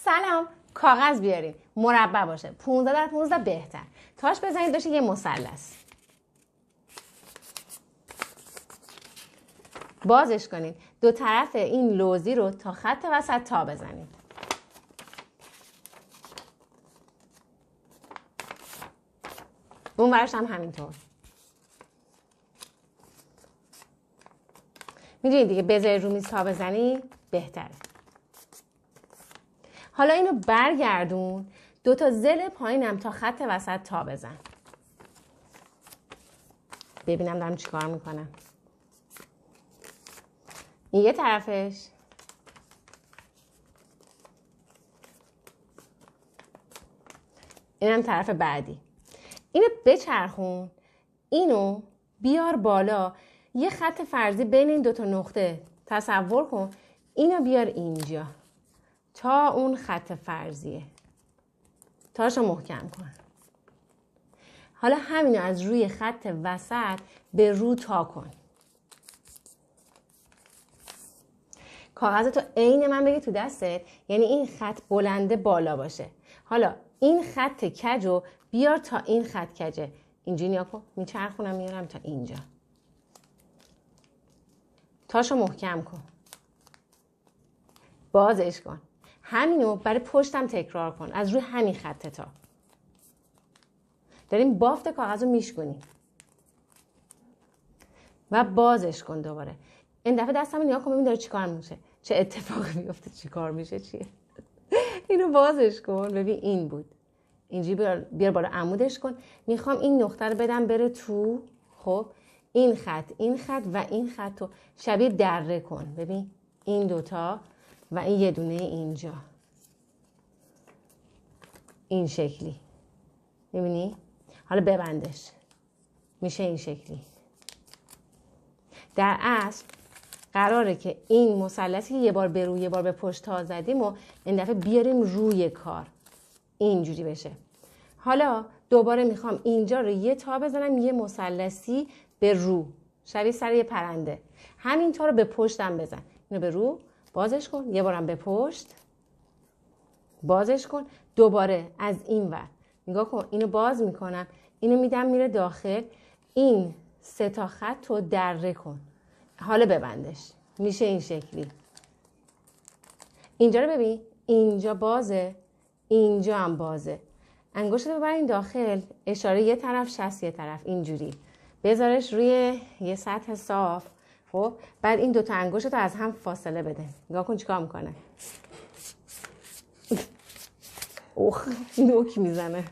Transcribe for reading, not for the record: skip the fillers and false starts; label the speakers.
Speaker 1: سلام، کاغذ بیاریم مربع باشه 15 در 15 بهتر. تاش بزنید بشه یه مثلث. بازش کنید. دو طرف این لوزی رو تا خط وسط تا بزنید. اون ورش هم همینطور. میدونید دیگه بذارید رو میز تا بزنید بهتره. حالا اینو برگردون، دو تا زل پایینم تا خط وسط تا بزن. ببینم دارم چیکار میکنم. این یه طرفش، اینم طرف بعدی. اینو بچرخون، اینو بیار بالا، یه خط فرضی بین این دوتا نقطه تصور کن. اینو بیار اینجا تا اون خط فرضیه. تاشو محکم کن. حالا همینو از روی خط وسط به رو تا کن. کاغذتو عین من بگی تو دستت، یعنی این خط بلنده بالا باشه. حالا این خط کجو بیار تا این خط کجه. اینجا نیا کن، میچرخونم میارم تا اینجا. تاشو محکم کن. بازش کن. همینو برای پشتم تکرار کن. از روی همین خط تا. داریم بافت کاغذ رو میشکنیم. و بازش کن دوباره. این دفعه دستم نیا کن ببین داره چی کار میشه. چه اتفاقی میفته، چی کار میشه، چیه. اینو بازش کن ببین این بود. اینجی بیار بالا عمودش کن. میخوام این نقطه رو بدم بره تو. خب این خط و این خط رو شبیه دره کن. ببین این دوتا و این یه دونه اینجا. این شکلی. میبینی؟ حالا ببندش. میشه این شکلی. در اصل قراره که این مثلثی که یه بار به روی یه بار به پشت تا زدیم و این دفعه بیاریم روی کار. اینجوری بشه. حالا دوباره میخوام اینجا رو یه تا بزنم، یه مثلثی به رو. شبیه سر یه پرنده. همین تا رو به پشتم بزن. اینو به رو بازش کن. یه بارم به پشت. بازش کن. دوباره از این ور. نگاه کن. اینو باز میکنم. اینو میدم میره داخل. این سه تا خط رو دره کن. حالا ببندش. میشه این شکلی. اینجا رو ببین. اینجا بازه. اینجا هم بازه. انگشت رو ببرین داخل. اشاره یه طرف شست یه طرف. اینجوری. بذارش روی یه سطح صاف. خب بعد این دوتا انگشت رو از هم فاصله بده. نگاه کن چیکار میکنه. اوخ نوک میزنه.